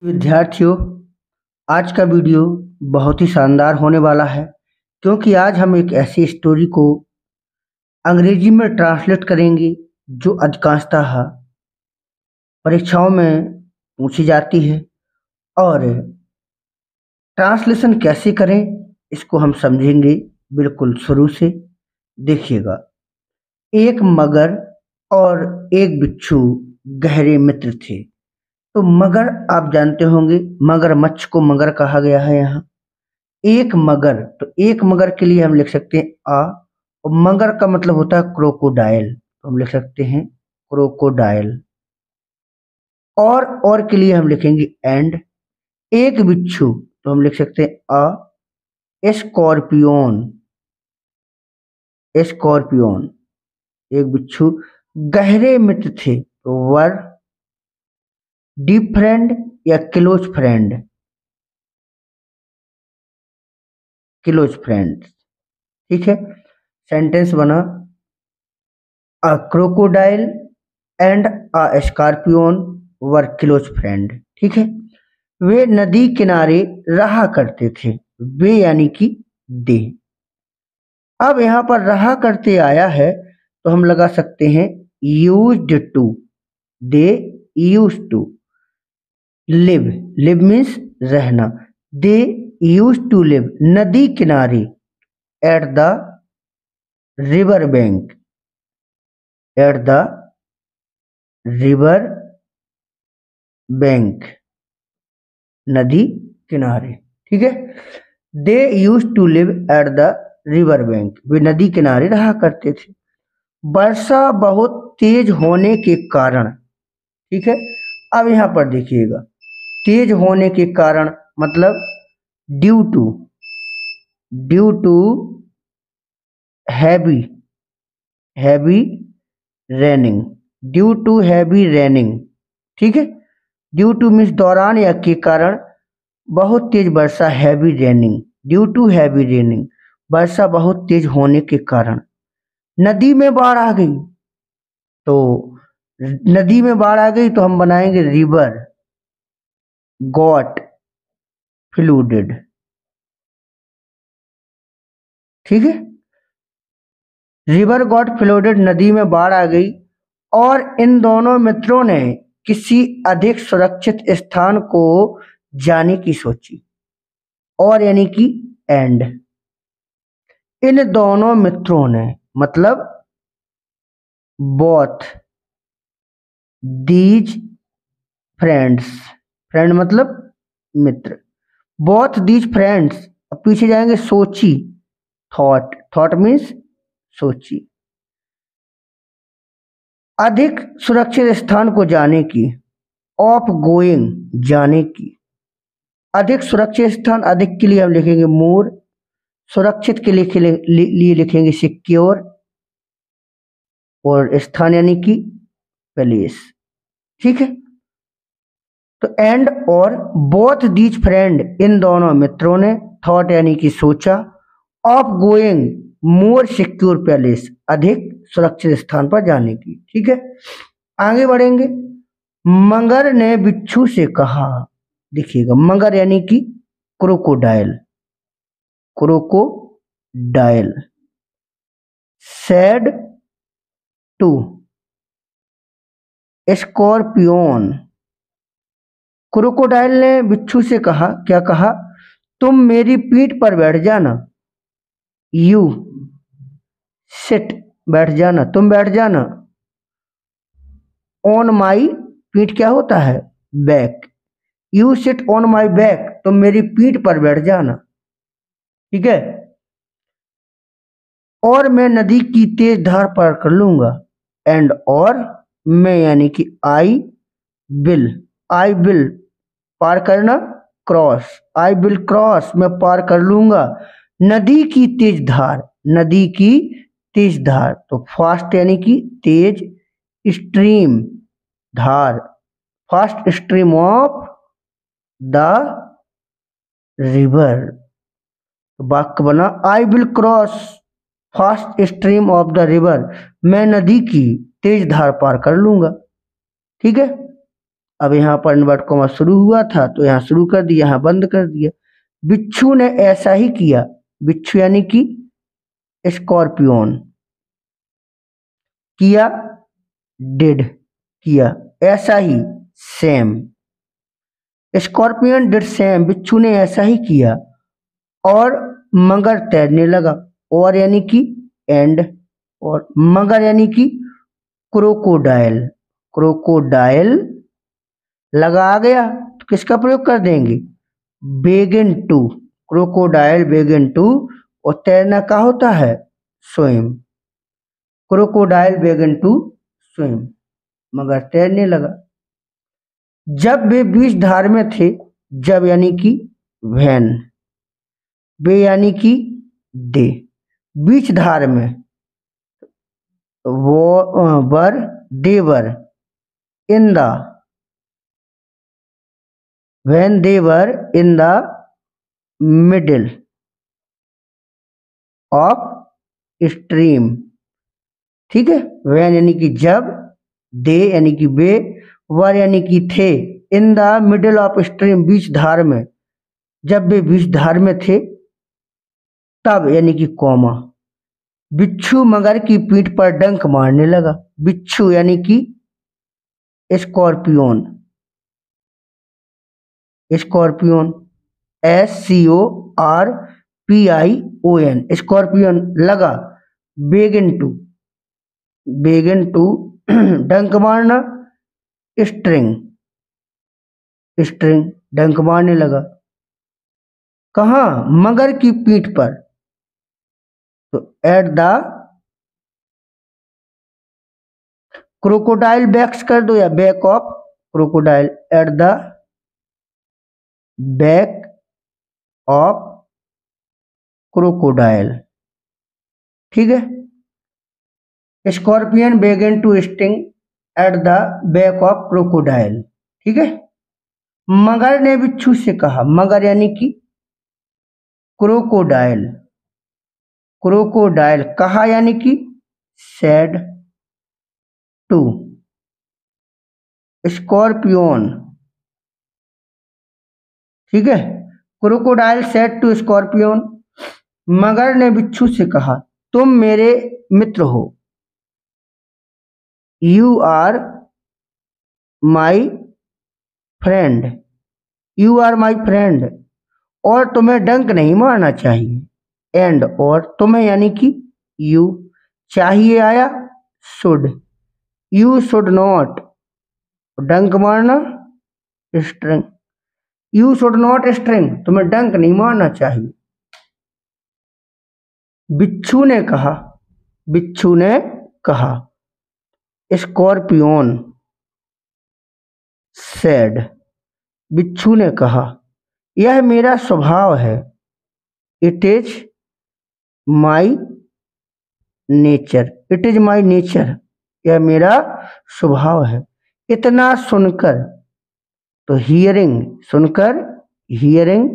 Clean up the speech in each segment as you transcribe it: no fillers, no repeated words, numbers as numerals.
विद्यार्थियों, आज का वीडियो बहुत ही शानदार होने वाला है क्योंकि आज हम एक ऐसी स्टोरी को अंग्रेजी में ट्रांसलेट करेंगे जो अधिकांशतः परीक्षाओं में पूछी जाती है। और ट्रांसलेशन कैसे करें इसको हम समझेंगे बिल्कुल शुरू से। देखिएगा, एक मगर और एक बिच्छू गहरे मित्र थे। तो मगर आप जानते होंगे, मगरमच्छ को मगर कहा गया है यहाँ। एक मगर, तो एक मगर के लिए हम लिख सकते हैं आ, और मगर का मतलब होता है क्रोकोडाइल, तो हम लिख सकते हैं क्रोकोडाइल। और के लिए हम लिखेंगे एंड। एक बिच्छू, तो हम लिख सकते हैं अ स्कॉर्पियोन। स्कॉर्पियोन एक बिच्छू। गहरे मित्र थे तो वर डीप फ्रेंड या क्लोज फ्रेंड। क्लोज फ्रेंड, ठीक है। सेंटेंस बना, a crocodile and a scorpion were close friend. ठीक है। वे नदी किनारे रहा करते थे। वे यानी कि दे। अब यहाँ पर रहा करते आया है तो हम लगा सकते हैं used to. They used to live. Live means रहना। दे यूज्ड टू लिव नदी किनारे at the river bank. At the river bank, नदी किनारे। ठीक है। They use to live at the river bank, वे नदी किनारे रहा करते थे। वर्षा बहुत तेज होने के कारण, ठीक है। अब यहां पर देखिएगा, तेज होने के कारण मतलब due to. Due to heavy, heavy raining. Due to heavy raining, ठीक है। ड्यू टू मीन्स दौरान या के कारण, बहुत तेज वर्षा heavy raining. Due to heavy raining, वर्षा बहुत तेज होने के कारण नदी में बाढ़ आ गई। तो नदी में बाढ़ आ गई तो हम बनाएंगे रिवर गॉट फ्लूडेड। ठीक है। रिवर गॉट फ्लूडेड, नदी में बाढ़ आ गई और इन दोनों मित्रों ने किसी अधिक सुरक्षित स्थान को जाने की सोची। और यानी कि एंड। इन दोनों मित्रों ने मतलब बोथ दीज फ्रेंड्स। फ्रेंड मतलब मित्र। बोथ दीज फ्रेंड्स, अब पीछे जाएंगे सोची। थॉट, थॉट मीन्स सोची। अधिक सुरक्षित स्थान को जाने की। ऑफ गोइंग, जाने की। अधिक सुरक्षित स्थान, अधिक के लिए हम लिखेंगे मोर। सुरक्षित के लिए लिखेंगे सिक्योर। और स्थान यानी कि प्लेस। ठीक है। तो एंड और बोथ दीज फ्रेंड, इन दोनों मित्रों ने, थॉट यानी कि सोचा, of going more secure place, अधिक सुरक्षित स्थान पर जाने की। ठीक है। आगे बढ़ेंगे। मगर ने बिच्छू से कहा, देखिएगा मगर यानी कि crocodile. Crocodile said to scorpion. Crocodile ने बिच्छू से कहा, क्या कहा? तुम मेरी पीठ पर बैठ जाना। यू सिट, बैठ जाना, तुम बैठ जाना। ऑन माई, पीठ क्या होता है? Back. You sit on my back, तुम मेरी पीठ पर बैठ जाना। ठीक है। और मैं नदी की तेज धार पार कर लूंगा। एंड और मैं यानी कि आई विल। आई विल पार करना, क्रॉस। आई विल क्रॉस, मैं पार कर लूंगा नदी की तेज धार। नदी की तेज धार, तो फास्ट यानी कि तेज, स्ट्रीम धार, fast stream of the river. तो वाक्य बना I will cross fast stream of the river, मैं नदी की तेज धार पार कर लूंगा। ठीक है। अब यहाँ पर इन्वर्ट कॉमा शुरू हुआ था तो यहाँ शुरू कर दिया, यहाँ बंद कर दिया। बिच्छू ने ऐसा ही किया, बिच्छू यानी कि स्कॉर्पियोन, किया डिड, किया ऐसा ही, सेम, स्कॉर्पियन डिड सेम, बिच्छू ने ऐसा ही किया, और मगर तैरने लगा, और यानी कि एंड, और मगर यानी कि क्रोकोडाइल, क्रोकोडाइल लगा आ गया तो किसका प्रयोग कर देंगे, begin to, crocodile begin to, और तैरना का होता है, swim, crocodile begin to swim, मगर तैरने लगा। जब वे बीच धार में थे, जब यानी कि व्हेन, वे यानी कि दे, बीच धार में, वो were, they were in the, when they were in the middle of stream, ठीक है। व्हेन यानी कि जब, दे यानी कि वे, वर यानी कि थे, in the middle of stream बीच धार में, जब वे बीच धार में थे, तब यानी कि कौमा, बिच्छू मगर की पीठ पर डंक मारने लगा, बिच्छू यानी कि स्कॉर्पियोन, स्कॉर्पियोन SCORPION, स्कॉर्पियन लगा, बेगिन टू, बेगिन टू डंक मारना, स्ट्रिंग, स्ट्रिंग डंक मारने लगा, कहाँ, मगर की पीठ पर, तो एट द क्रोकोडाइल बैक्स कर दो या back of crocodile, at the back of crocodile, ठीक है। Scorpion began to sting at the back of crocodile, ठीक है। मगर ने बिच्छू से कहा, मगर यानी कि क्रोकोडाइल, क्रोकोडाइल कहा यानी कि सेड टू स्कॉर्पियोन, ठीक है। क्रोकोडाइल सेड टू स्कॉर्पियोन, मगर ने बिच्छू से कहा, तुम मेरे मित्र हो, you are my friend, you are my friend, और तुम्हें डंक नहीं मारना चाहिए, एंड और तुम्हें यानी कि यू, चाहिए आया शुड, यू शुड नॉट, डंक मारना string, you should not string, तुम्हें डंक नहीं मारना चाहिए। बिच्छू ने कहा, बिच्छू ने कहा, स्कॉर्पियोन सेड, बिच्छू ने कहा, यह मेरा स्वभाव है, it is my nature, it is my nature, यह मेरा स्वभाव है। इतना सुनकर, तो हियरिंग सुनकर, हियरिंग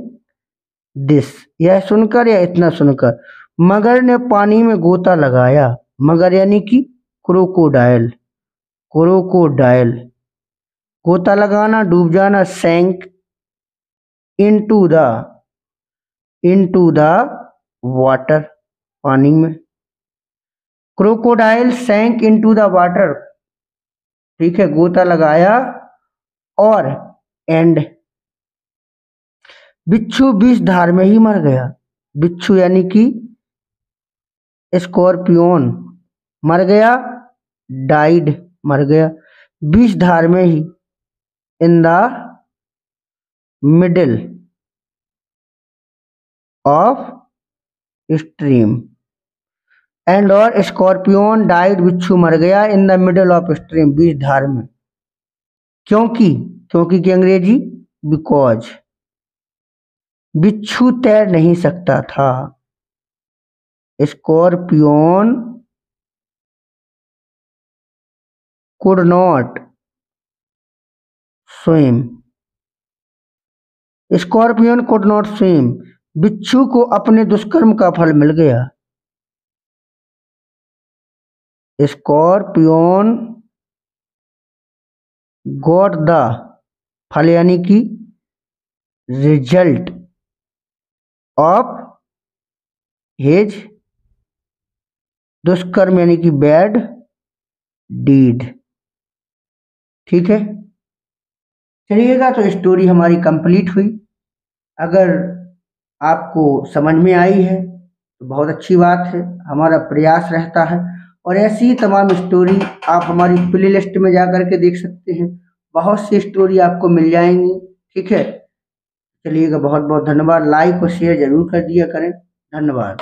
दिस, यह सुनकर या इतना सुनकर, मगर ने पानी में गोता लगाया, मगर यानी कि क्रोकोडाइल, क्रोकोडाइल गोता लगाना डूब जाना, sank into the, into the water, पानी में, crocodile sank into the water, ठीक है, गोता लगाया, और एंड बिच्छू बीच धार में ही मर गया, बिच्छू यानी कि स्कॉर्पियोन मर गया, डाइड मर गया, बीच धार में ही, in the middle of stream, and और स्कॉर्पियोन डाइड, बिच्छू मर गया, in the middle of stream, बीच धार में, क्योंकि, क्योंकि की अंग्रेजी बिकॉज, बिच्छू तैर नहीं सकता था, scorpion could not swim, scorpion could not swim, बिच्छू को अपने दुष्कर्म का फल मिल गया, स्कॉर्पियोन गॉट द फल यानी कि रिजल्ट ऑफ हिज दुष्कर्म यानी कि बैड डीड। ठीक है, चलिएगा, तो स्टोरी हमारी कंप्लीट हुई। अगर आपको समझ में आई है तो बहुत अच्छी बात है, हमारा प्रयास रहता है। और ऐसी ही तमाम स्टोरी आप हमारी प्ले लिस्ट में जा कर के देख सकते हैं, बहुत सी स्टोरी आपको मिल जाएंगी। ठीक है, चलिएगा, बहुत बहुत धन्यवाद। लाइक और शेयर जरूर कर दिया करें। धन्यवाद।